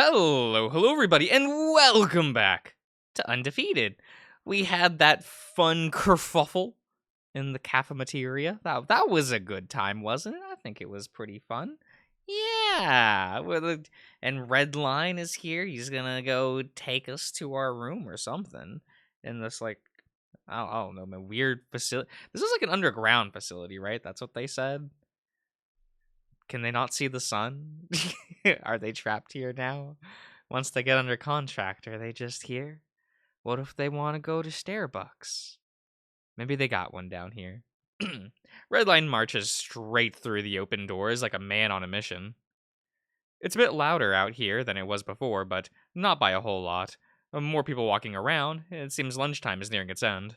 Hello everybody, and welcome back to Undefeated. We had that fun kerfuffle in the cafeteria. That was a good time, wasn't it? I think it was pretty fun. Yeah, and Redline is here. He's gonna go take us to our room or something in this I don't know, man, weird facility. This is like an underground facility, right? That's what they said. Can they not see the sun? Are they trapped here now? Once they get under contract, are they just here? What if they want to go to Starbucks? Maybe they got one down here. Redline marches straight through the open doors like a man on a mission. It's a bit louder out here than it was before, but not by a whole lot. More people walking around. It seems lunchtime is nearing its end.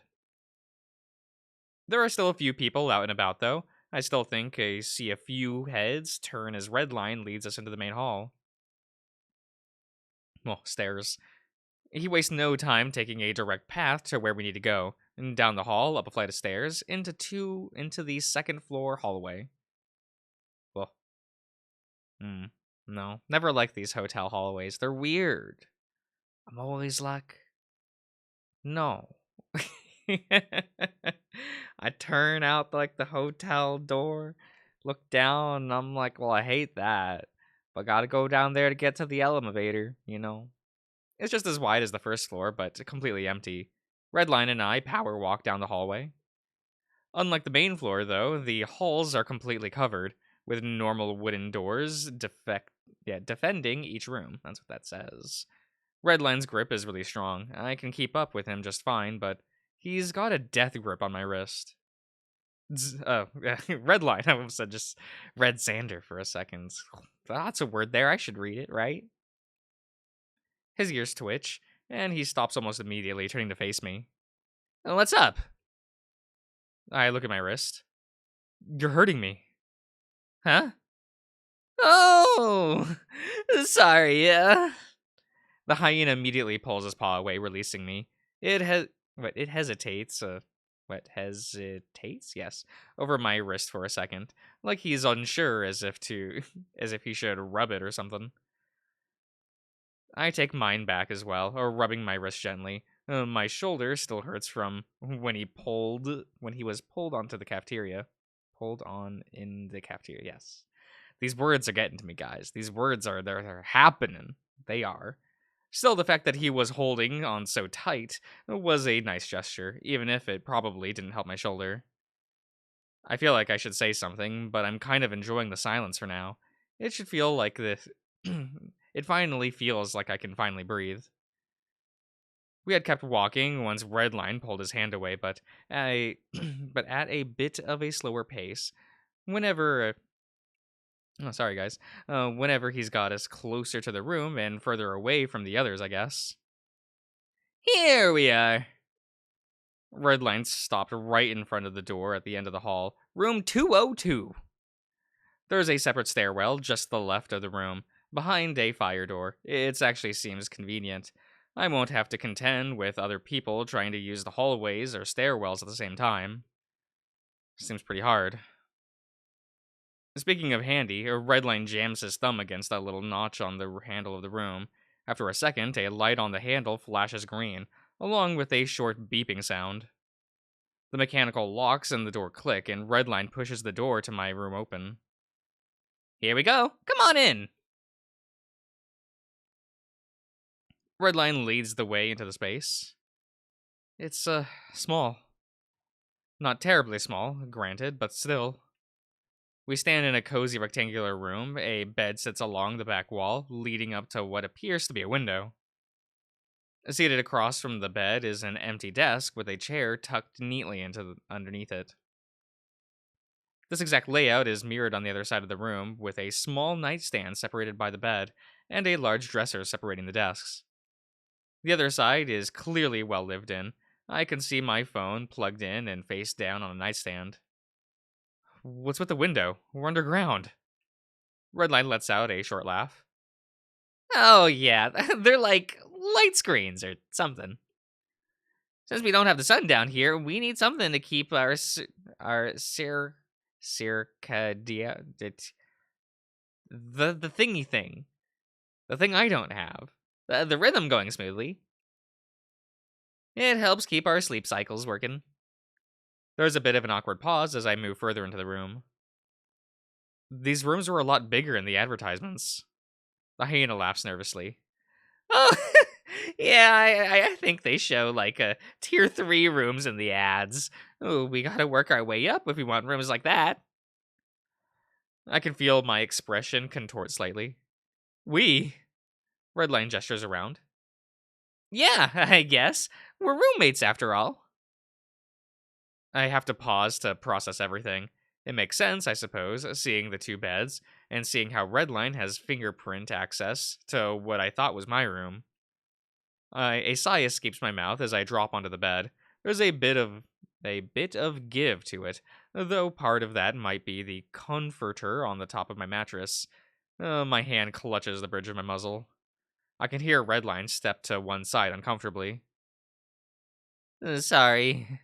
There are still a few people out and about, though. I still think I see a few heads turn as Redline leads us into the main hall. Well, stairs. He wastes no time taking a direct path to where we need to go. And down the hall, up a flight of stairs, into the second floor hallway. Well, no. Never liked these hotel hallways. They're weird. I'm always like, no. I turn out like the hotel door, look down, and I'm like, well, I hate that. But gotta go down there to get to the elevator, you know? It's just as wide as the first floor, but completely empty. Redline and I power walk down the hallway. Unlike the main floor, though, the halls are completely covered, with normal wooden doors defending each room. That's what that says. Redline's grip is really strong. I can keep up with him just fine, but he's got a death grip on my wrist. Redline. I almost said just Red Xander for a second. That's a word there. I should read it, right? His ears twitch, and he stops almost immediately, turning to face me. What's up? I look at my wrist. You're hurting me. Huh? Oh! Sorry, The hyena immediately pulls his paw away, releasing me. It hesitates, hesitates? Yes, over my wrist for a second, like he's unsure, as if he should rub it or something. I take mine back as well, or rubbing my wrist gently. My shoulder still hurts from when he was pulled onto the cafeteria. Pulled on in the cafeteria, yes. These words are getting to me, guys. These words they're happening. They are. Still, the fact that he was holding on so tight was a nice gesture, even if it probably didn't help my shoulder. I feel like I should say something, but I'm kind of enjoying the silence for now. It should feel like this. It finally feels like I can finally breathe. We had kept walking once Redline pulled his hand away, but but at a bit of a slower pace. Whenever sorry, guys. Whenever he's got us closer to the room and further away from the others, I guess. Here we are. Redline stopped right in front of the door at the end of the hall. Room 202. There's a separate stairwell just to the left of the room, behind a fire door. It actually seems convenient. I won't have to contend with other people trying to use the hallways or stairwells at the same time. Seems pretty hard. Speaking of handy, Redline jams his thumb against that little notch on the handle of the room. After a second, a light on the handle flashes green, along with a short beeping sound. The mechanical locks and the door click, and Redline pushes the door to my room open. Here we go. Come on in. Redline leads the way into the space. It's, small. Not terribly small, granted, but still. We stand in a cozy rectangular room. A bed sits along the back wall, leading up to what appears to be a window. Seated across from the bed is an empty desk with a chair tucked neatly underneath it. This exact layout is mirrored on the other side of the room, with a small nightstand separated by the bed, and a large dresser separating the desks. The other side is clearly well lived in. I can see my phone plugged in and face down on a nightstand. What's with the window? We're underground. Redline lets out a short laugh. Oh yeah, they're like light screens or something. Since we don't have the sun down here, we need something to keep our circadia the thingy thing. The thing I don't have. The rhythm going smoothly. It helps keep our sleep cycles working. There's a bit of an awkward pause as I move further into the room. These rooms were a lot bigger in the advertisements. The hyena laughs nervously. Oh, yeah, I think they show like tier 3 rooms in the ads. Oh, we gotta work our way up if we want rooms like that. I can feel my expression contort slightly. We? Redline gestures around. Yeah, I guess. We're roommates after all. I have to pause to process everything. It makes sense, I suppose, seeing the 2 beds, and seeing how Redline has fingerprint access to what I thought was my room. A sigh escapes my mouth as I drop onto the bed. There's a bit of give to it, though part of that might be the comforter on the top of my mattress. My hand clutches the bridge of my muzzle. I can hear Redline step to one side uncomfortably. Sorry.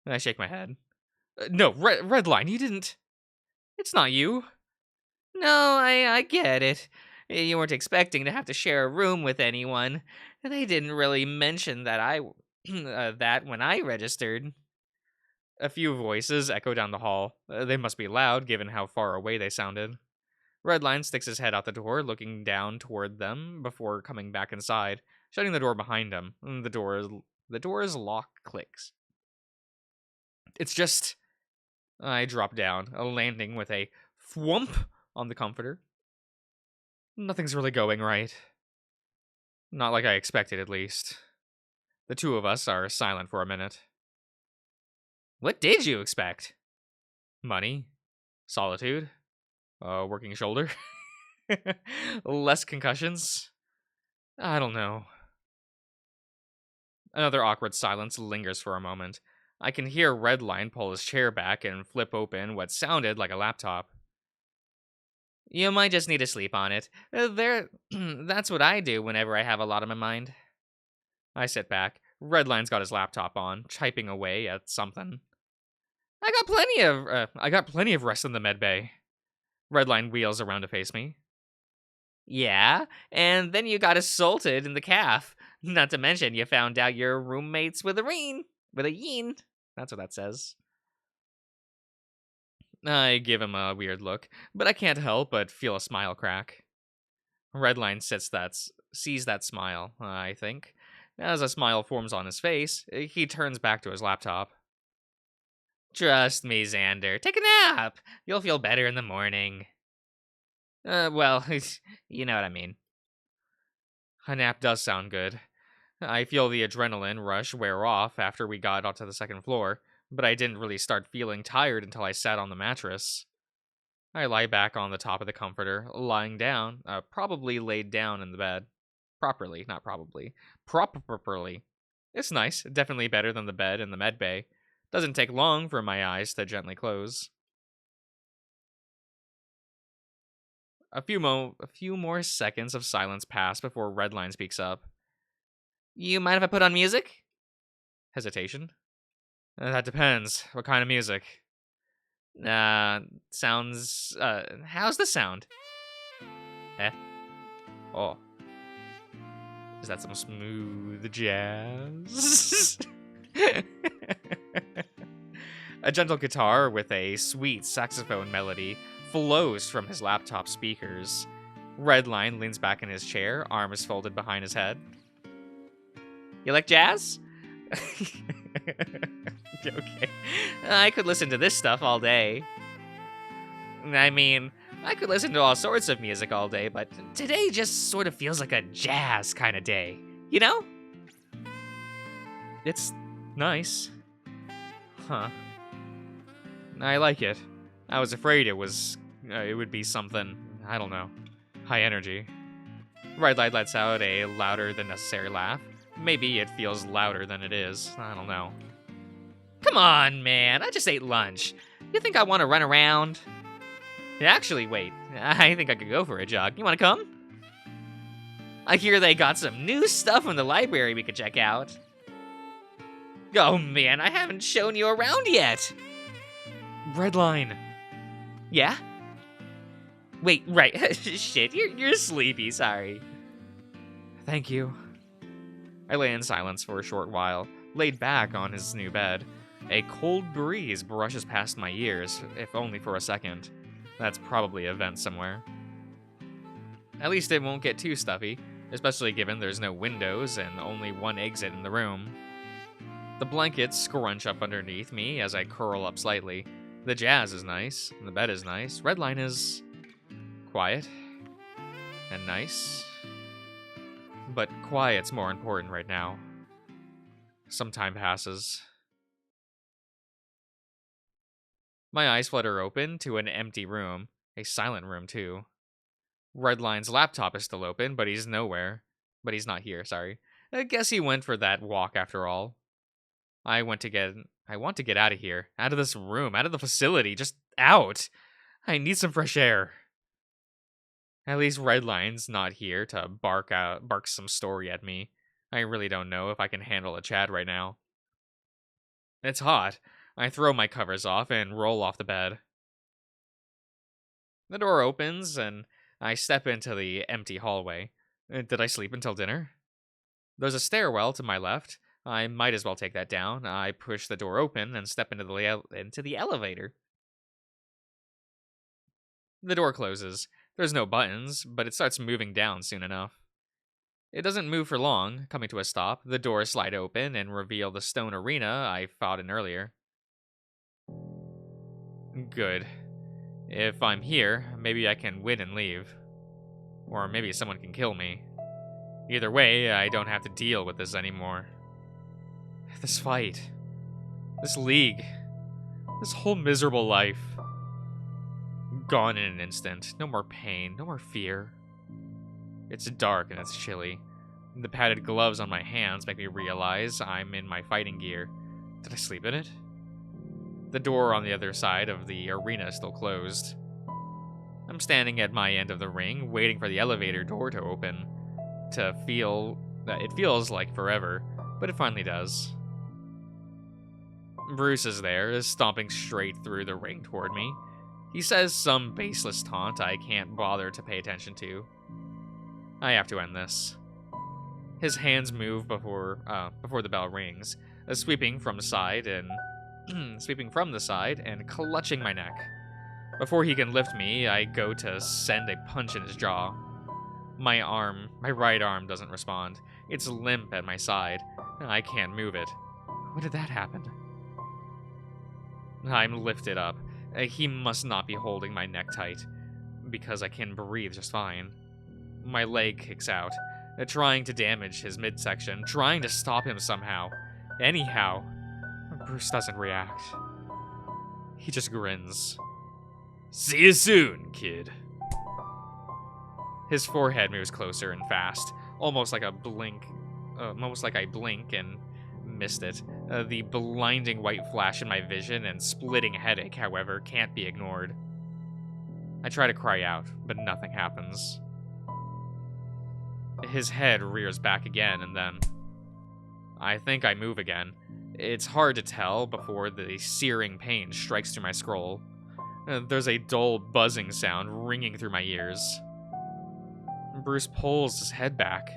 I shake my head. No, Redline, you didn't. It's not you. No, I get it. You weren't expecting to have to share a room with anyone. They didn't really mention that that when I registered. A few voices echo down the hall. They must be loud, given how far away they sounded. Redline sticks his head out the door, looking down toward them before coming back inside, shutting the door behind him. The door's lock clicks. It's just... I drop down, landing with a thwomp on the comforter. Nothing's really going right. Not like I expected, at least. The 2 of us are silent for a minute. What did you expect? Money? Solitude? A working shoulder? Less concussions? I don't know. Another awkward silence lingers for a moment. I can hear Redline pull his chair back and flip open what sounded like a laptop. You might just need to sleep on it. That's what I do whenever I have a lot on my mind. I sit back. Redline's got his laptop on, typing away at something. I got plenty of rest in the med bay. Redline wheels around to face me. Yeah, and then you got assaulted in the calf. Not to mention you found out you're roommates with a yin. That's what that says. I give him a weird look, but I can't help but feel a smile crack. Redline sees that smile, I think. As a smile forms on his face, he turns back to his laptop. Trust me, Xander. Take a nap. You'll feel better in the morning. Well, you know what I mean. A nap does sound good. I feel the adrenaline rush wear off after we got onto the second floor, but I didn't really start feeling tired until I sat on the mattress. I lie back on the top of the comforter, lying down, probably laid down in the bed. Properly, not probably. Properly. It's nice, definitely better than the bed in the med bay. Doesn't take long for my eyes to gently close. A few more seconds of silence pass before Redline speaks up. You mind if I put on music? Hesitation. That depends. What kind of music? Sounds... how's the sound? Oh. Is that some smooth jazz? A gentle guitar with a sweet saxophone melody flows from his laptop speakers. Redline leans back in his chair, arms folded behind his head. You like jazz? Okay. I could listen to this stuff all day. I mean, I could listen to all sorts of music all day, but today just sort of feels like a jazz kind of day. You know? It's nice. Huh. I like it. I was afraid it would be something, I don't know, high energy. Redline lets out a louder than necessary laugh. Maybe it feels louder than it is. I don't know. Come on, man. I just ate lunch. You think I want to run around? Actually, wait. I think I could go for a jog. You want to come? I hear they got some new stuff in the library we could check out. Oh, man. I haven't shown you around yet. Redline. Yeah? Wait, right. Shit, you're sleepy, sorry. Thank you. I lay in silence for a short while, laid back on his new bed. A cold breeze brushes past my ears, if only for a second. That's probably a vent somewhere. At least it won't get too stuffy, especially given there's no windows and only one exit in the room. The blankets scrunch up underneath me as I curl up slightly. The jazz is nice, the bed is nice, Redline is quiet and nice. But quiet's more important right now. Some time passes. My eyes flutter open to an empty room, a silent room too. Redline's laptop is still open, but he's nowhere. But he's not here, sorry. I guess he went for that walk after all. I want to get out of here. Out of this room, out of the facility, just out. I need some fresh air. At least Redline's not here to bark some story at me. I really don't know if I can handle a chat right now. It's hot. I throw my covers off and roll off the bed. The door opens and I step into the empty hallway. Did I sleep until dinner? There's a stairwell to my left. I might as well take that down. I push the door open and step into the elevator. The door closes. There's no buttons, but it starts moving down soon enough. It doesn't move for long, coming to a stop. The doors slide open and reveal the stone arena I fought in earlier. Good. If I'm here, maybe I can win and leave. Or maybe someone can kill me. Either way, I don't have to deal with this anymore. This fight. This league. This whole miserable life. Gone in an instant. No more pain, no more fear. It's dark and it's chilly. The padded gloves on my hands make me realize I'm in my fighting gear. Did I sleep in it? The door on the other side of the arena is still closed. I'm standing at my end of the ring, waiting for the elevator door to open. It feels like forever, but it finally does. Bruce is there, stomping straight through the ring toward me. He says some baseless taunt I can't bother to pay attention to. I have to end this. His hands move before the bell rings, sweeping from the side and clutching my neck. Before he can lift me, I go to send a punch in his jaw. My right arm doesn't respond. It's limp at my side. I can't move it. When did that happen? I'm lifted up. He must not be holding my neck tight, because I can breathe just fine. My leg kicks out, trying to damage his midsection, trying to stop him somehow. Anyhow, Bruce doesn't react. He just grins. See you soon, kid. His forehead moves closer and fast, almost like I blink and missed it. The blinding white flash in my vision and splitting headache, however, can't be ignored. I try to cry out, but nothing happens. His head rears back again, and then I think I move again. It's hard to tell before the searing pain strikes through my scroll. There's a dull buzzing sound ringing through my ears. Bruce pulls his head back.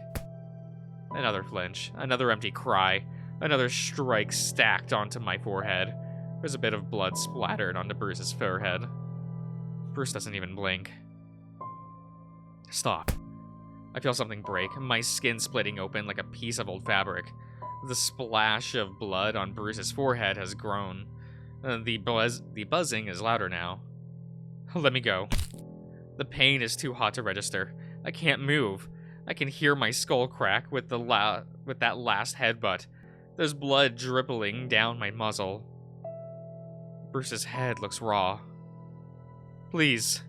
Another flinch, another empty cry, another strike stacked onto my forehead. There's a bit of blood splattered onto Bruce's forehead. Bruce doesn't even blink. Stop. I feel something break, my skin splitting open like a piece of old fabric. The splash of blood on Bruce's forehead has grown. The buzzing is louder now. Let me go. The pain is too hot to register. I can't move. I can hear my skull crack with that last headbutt. There's blood dribbling down my muzzle. Bruce's head looks raw. Please.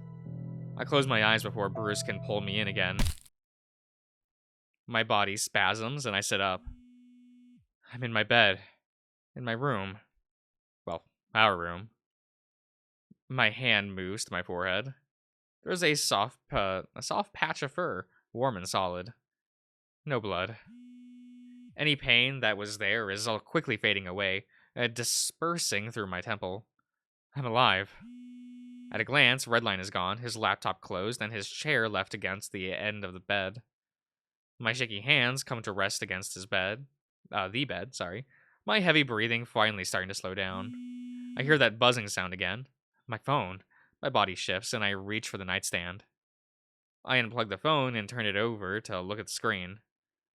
I close my eyes before Bruce can pull me in again. My body spasms and I sit up. I'm in my bed. In my room. Well, our room. My hand moves to my forehead. There's a soft patch of fur, warm and solid. No blood. Any pain that was there is all quickly fading away, dispersing through my temple. I'm alive. At a glance, Redline is gone, his laptop closed, and his chair left against the end of the bed. My shaky hands come to rest against the bed, sorry. My heavy breathing finally starting to slow down. I hear that buzzing sound again. My phone. My body shifts, and I reach for the nightstand. I unplug the phone and turn it over to look at the screen.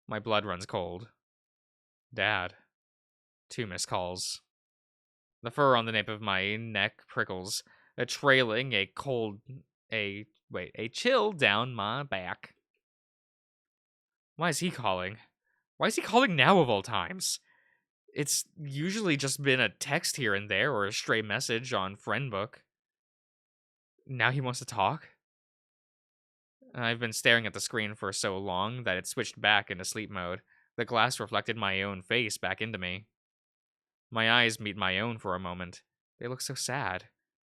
My blood runs cold. Dad. 2 missed calls. The fur on the nape of my neck prickles, trailing a chill down my back. Why is he calling? Why is he calling now of all times? It's usually just been a text here and there or a stray message on Friendbook. Now he wants to talk? I've been staring at the screen for so long that it switched back into sleep mode. The glass reflected my own face back into me. My eyes meet my own for a moment. They look so sad.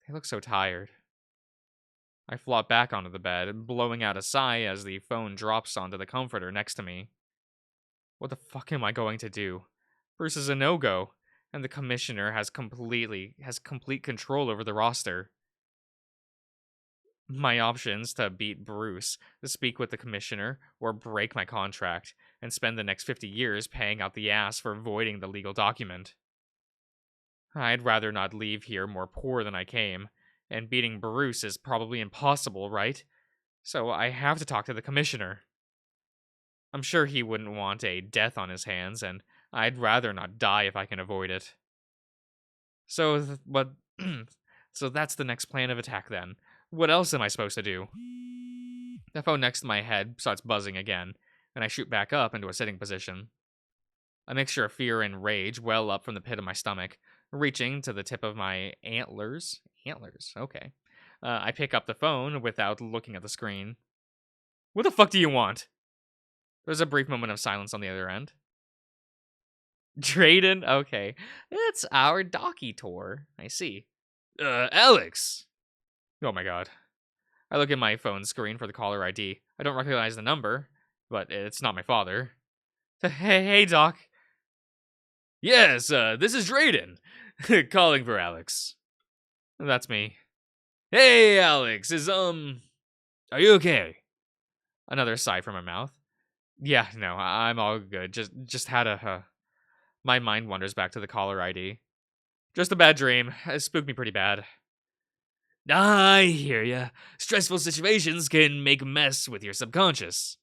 They look so tired. I flop back onto the bed, blowing out a sigh as the phone drops onto the comforter next to me. What the fuck am I going to do? Bruce is a no-go, and the commissioner has complete control over the roster. My options to beat Bruce, to speak with the commissioner, or break my contract, and spend the next 50 years paying out the ass for voiding the legal document. I'd rather not leave here more poor than I came, and beating Bruce is probably impossible, right? So I have to talk to the commissioner. I'm sure he wouldn't want a death on his hands, and I'd rather not die if I can avoid it. So that's the next plan of attack then. What else am I supposed to do? The phone next to my head starts buzzing again, and I shoot back up into a sitting position. A mixture of fear and rage well up from the pit of my stomach, reaching to the tip of my antlers. Antlers, okay. I pick up the phone without looking at the screen. What the fuck do you want? There's a brief moment of silence on the other end. Drayden? Okay. It's our Docky tour. I see. Alex! Oh my god. I look at my phone screen for the caller ID. I don't recognize the number, but it's not my father. Hey, Doc. Yes, this is Drayden. Calling for Alex. That's me. Hey, Alex, are you okay? Another sigh from my mouth. Yeah, no, I'm all good. Just had my mind wanders back to the caller ID. Just a bad dream. It spooked me pretty bad. I hear ya. Stressful situations can make a mess with your subconscious.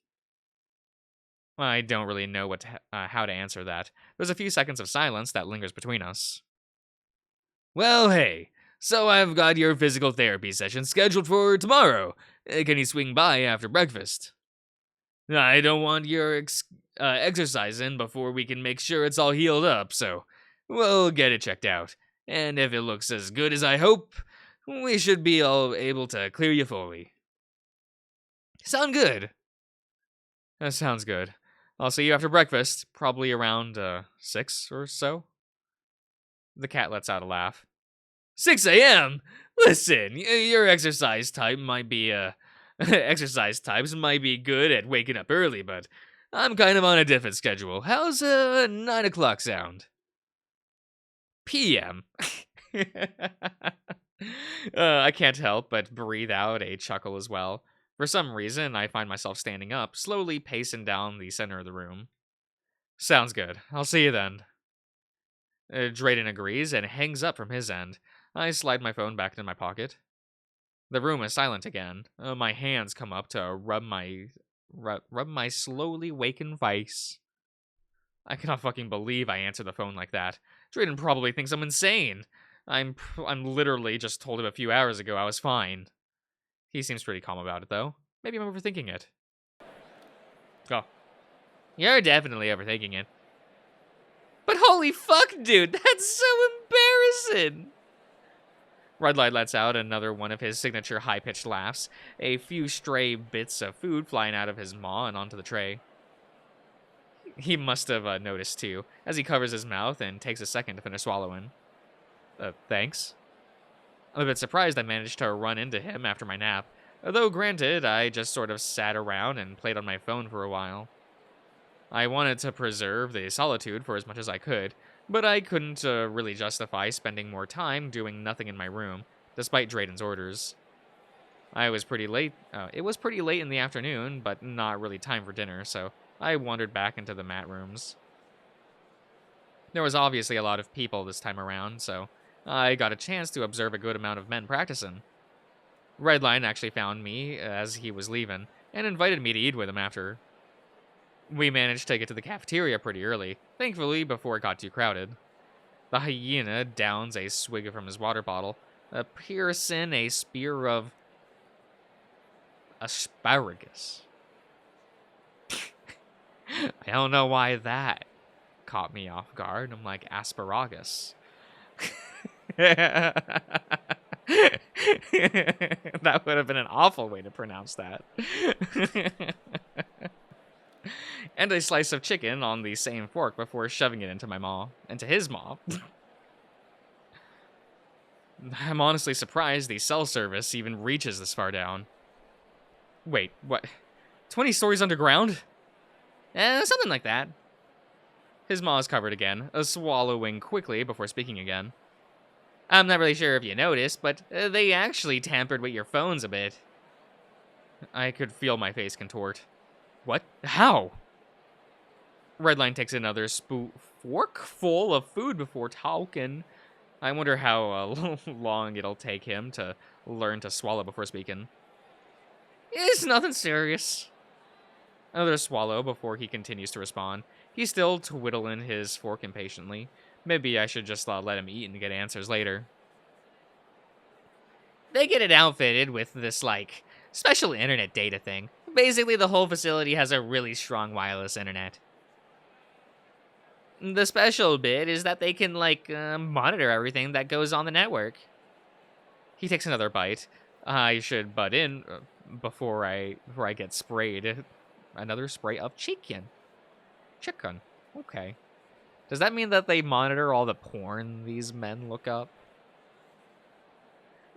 I don't really know how to answer that. There's a few seconds of silence that lingers between us. Well, hey. So I've got your physical therapy session scheduled for tomorrow. Can you swing by after breakfast? I don't want your exercise in before we can make sure it's all healed up, so we'll get it checked out. And if it looks as good as I hope, we should be all able to clear you fully. Sound good? That sounds good. I'll see you after breakfast, probably around 6 or so. The cat lets out a laugh. 6 a.m.? Listen, your exercise type might be exercise types might be good at waking up early, but I'm kind of on a different schedule. How's 9 o'clock sound? PM. I can't help but breathe out a chuckle as well. For some reason, I find myself standing up, slowly pacing down the center of the room. Sounds good. I'll see you then. Drayden agrees and hangs up from his end. I slide my phone back into my pocket. The room is silent again. My hands come up to rub my slowly wakened face. I cannot fucking believe I answered the phone like that. Drayden probably thinks I'm insane. I'm literally just told him a few hours ago I was fine. He seems pretty calm about it, though. Maybe I'm overthinking it. Oh. You're definitely overthinking it. But holy fuck, dude, that's so embarrassing! Redlight lets out another one of his signature high-pitched laughs, a few stray bits of food flying out of his maw and onto the tray. He must have noticed, too, as he covers his mouth and takes a second to finish swallowing. Thanks? I'm a bit surprised I managed to run into him after my nap, though granted, I just sort of sat around and played on my phone for a while. I wanted to preserve the solitude for as much as I could, but I couldn't really justify spending more time doing nothing in my room, despite Drayden's orders. I was pretty late. It was pretty late in the afternoon, but not really time for dinner, so I wandered back into the mat rooms. There was obviously a lot of people this time around, so I got a chance to observe a good amount of men practicing. Redline actually found me as he was leaving, and invited me to eat with him after. We managed to get to the cafeteria pretty early, thankfully before it got too crowded. The hyena downs a swig from his water bottle, piercing a spear of asparagus. I don't know why that caught me off guard. I'm like, asparagus. That would have been an awful way to pronounce that. And a slice of chicken on the same fork before shoving it into his maw. I'm honestly surprised the cell service even reaches this far down. Wait, what? 20 stories underground? Something like that. His maw is covered again, swallowing quickly before speaking again. I'm not really sure if you noticed, but they actually tampered with your phones a bit. I could feel my face contort. What? How? Redline takes another fork full of food before talking. I wonder how long it'll take him to learn to swallow before speaking. It's nothing serious. Another swallow before he continues to respond. He's still twiddling his fork impatiently. Maybe I should just let him eat and get answers later. They get it outfitted with this, special internet data thing. Basically, the whole facility has a really strong wireless internet. The special bit is that they can, monitor everything that goes on the network. He takes another bite. I should butt in before I get sprayed. Another spray of chicken. Chicken. Okay. Does that mean that they monitor all the porn these men look up?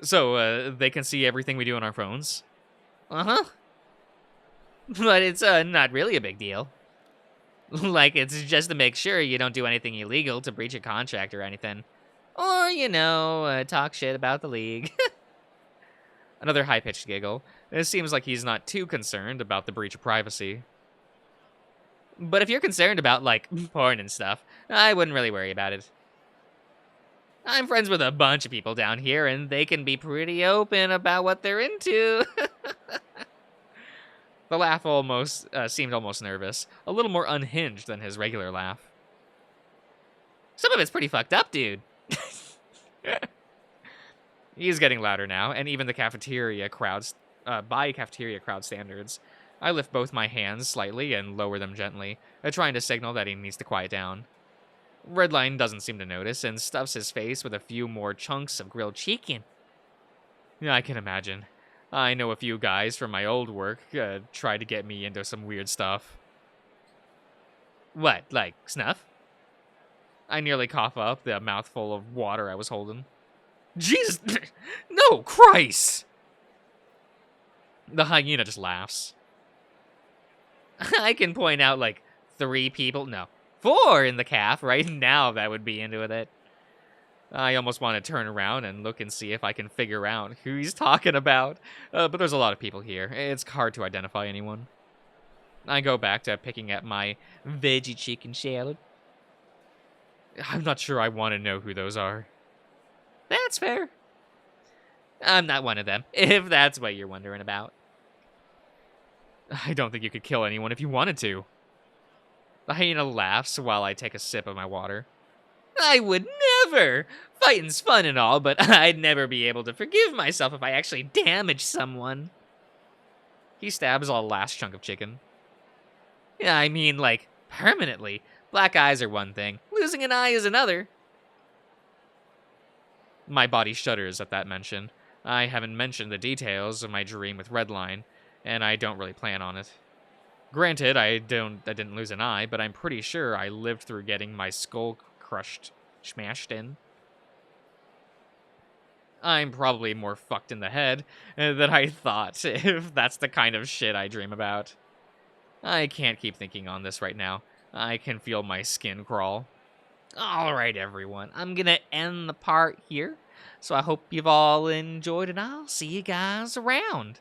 So, they can see everything we do on our phones? Uh-huh. But it's not really a big deal. It's just to make sure you don't do anything illegal to breach a contract or anything. Or, talk shit about the league. Another high-pitched giggle. It seems like he's not too concerned about the breach of privacy. But if you're concerned about, porn and stuff, I wouldn't really worry about it. I'm friends with a bunch of people down here, and they can be pretty open about what they're into. The laugh seemed almost nervous, a little more unhinged than his regular laugh. Some of it's pretty fucked up, dude. He's getting louder now, and even the cafeteria crowds, by cafeteria crowd standards, I lift both my hands slightly and lower them gently, trying to signal that he needs to quiet down. Redline doesn't seem to notice and stuffs his face with a few more chunks of grilled chicken. Yeah, I can imagine. I know a few guys from my old work tried to get me into some weird stuff. What, snuff? I nearly cough up the mouthful of water I was holding. Jesus! No, Christ! The hyena just laughs. I can point out, 3 people, no, 4 in the calf right now that would be into it. I almost want to turn around and look and see if I can figure out who he's talking about. But there's a lot of people here. It's hard to identify anyone. I go back to picking at my veggie chicken salad. I'm not sure I want to know who those are. That's fair. I'm not one of them, if that's what you're wondering about. I don't think you could kill anyone if you wanted to. The hyena laughs while I take a sip of my water. I would never! Fighting's fun and all, but I'd never be able to forgive myself if I actually damaged someone. He stabs a last chunk of chicken. Yeah, I mean, permanently. Black eyes are one thing. Losing an eye is another. My body shudders at that mention. I haven't mentioned the details of my dream with Redline, and I don't really plan on it. Granted, I didn't lose an eye, but I'm pretty sure I lived through getting my skull smashed in. I'm probably more fucked in the head than I thought, if that's the kind of shit I dream about. I can't keep thinking on this right now. I can feel my skin crawl. Alright, everyone, I'm gonna end the part here. So I hope you've all enjoyed, and I'll see you guys around.